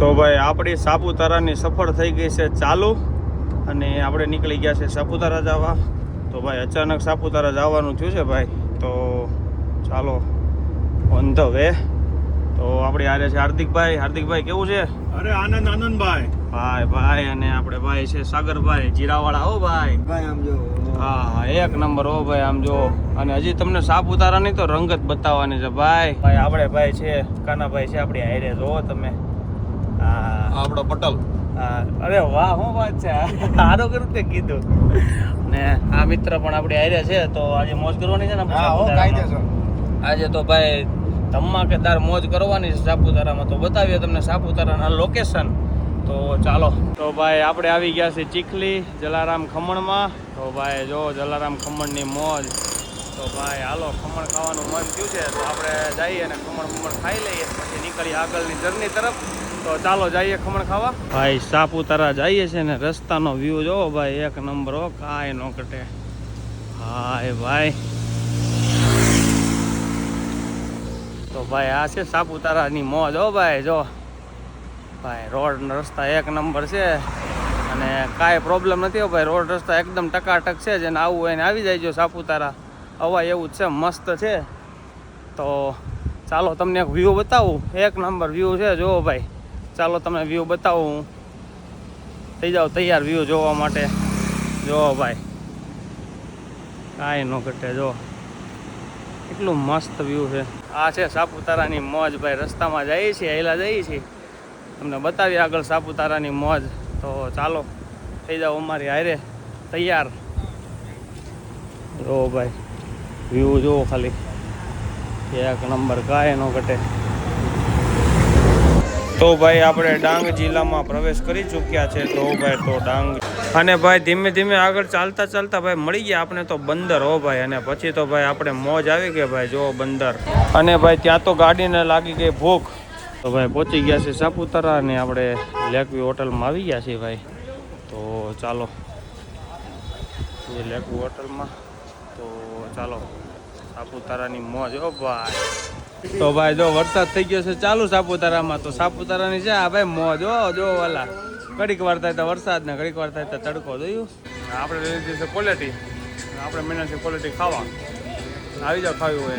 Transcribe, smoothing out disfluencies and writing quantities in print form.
તો ભાઈ આપણી સાપુતારાની સફર થઈ ગઈ છે ચાલુ અને આપણે નીકળી ગયા છે સાપુતારા જવા. તો ભાઈ અચાનક સાપુતારા જવાનું થયું છે ભાઈ. તો ચાલો ઓન ધ વે. તો આપણે આરે છે હાર્દિકભાઈ. હાર્દિકભાઈ કેવું છે? અરે આનંદ આનંદભાઈ. ભાઈ અને આપણે ભાઈ છે સાગરભાઈ જીરાવાળા. હો ભાઈ ભાઈ આમ જો. હા એક નંબર. હો ભાઈ આમ જો. અને હજી તમને સાપુતારાની તો રંગત બતાવવાની છે ભાઈ. ભાઈ આપણે ભાઈ છે કાનાભાઈ છે આપણી હારે. જો તમે આપણો પટલ. અરે વાહ શું વાત છે. સારું કર્યું તે કીધું. ને આ મિત્ર પણ આપણી હારે છે. તો આજે મોજ કરવાની છે ને આજે તો ભાઈ ધમાકેદાર મોજ કરવાની છે સાપુતારામાં. તો બતાવીએ તમને સાપુતારાના લોકેશન. તો ચાલો. તો ભાઈ આપણે આવી ગયા છે ચીખલી જલારામ ખમણમાં. તો ભાઈ જો જલારામ ખમણની મોજ. તો ભાઈ હાલો ખમણ ખાવાનું મન થયું છે તો આપણે જઈએ અને ખમણ ખાઈ લઈએ પછી નીકળીએ આગળની જર્ની તરફ. તો ચાલો જઈએ ખમણ ખાવા. ભાઈ સાપુતારા જઈએ છે ને રસ્તાનો વ્યૂ જોવો ભાઈ એક નંબર. હો કાંઈ ન ઘટે. હાય ભાઈ. તો ભાઈ આ છે સાપુતારાની મોજ. હો ભાઈ જો ભાઈ રોડ રસ્તા એક નંબર છે અને કાંઈ પ્રોબ્લેમ નથી. હો ભાઈ રોડ રસ્તા એકદમ ટકાટક છે. જેને આવવું હોય એને આવી જાય જો સાપુતારા. હવા એવું જ છે મસ્ત છે. તો ચાલો તમને એક વ્યૂ બતાવું. એક નંબર વ્યૂ છે જુઓ ભાઈ. ચાલો તમને વ્યૂ બતાવું. હું થઈ જાઓ તૈયાર વ્યૂ જોવા માટે. જુઓ ભાઈ કાંઈ ન ઘટે. જો કેટલું મસ્ત વ્યૂ છે. આ છે સાપુતારાની મોજ ભાઈ. રસ્તામાં જઈએ છીએ હેલા જઈએ છીએ તમને બતાવીએ આગળ સાપુતારાની મોજ. તો ચાલો થઈ જાઓ અમારી હારે તૈયાર. જો ભાઈ વ્યૂ જુઓ ખાલી એક નંબર કાંઈ ન ઘટે. તો ભાઈ આપણે ડાંગ જિલ્લામાં પ્રવેશ કરી ચૂક્યા છે. તો ભાઈ તો ડાંગ અને ભાઈ ધીમે ધીમે આગળ ચાલતા ચાલતા ભાઈ મળી ગયા આપણે તો બંદર. હો ભાઈ અને પછી તો ભાઈ આપણે મોજ આવી ગઈ ભાઈ. જો બંદર અને ભાઈ ત્યાં તો ગાડીને લાગી ગઈ ભૂખ. તો ભાઈ પહોંચી ગયા છે સાપુતારા અને આપણે લેકવી હોટલમાં આવી ગયા છીએ ભાઈ. તો ચાલો એ લેકવી હોટલમાં. તો ચાલો સાપુતારાની મોજ. હો ભાઈ. તો ભાઈ જો વરસાદ થઈ ગયો છે ચાલુ સાપુતારામાં. તો સાપુતારાની છે આ ભાઈ મોજ. જો વાલા ઘડીક વાર થાય તો વરસાદ ને ઘડીક વાર થાય તો તડકો. જોયું આપણે લઈ લીધી છે ક્વોલિટી. આપણે મહેનત છે ક્વોલિટી ખાવા. આવી જાવ ખાવી હોય.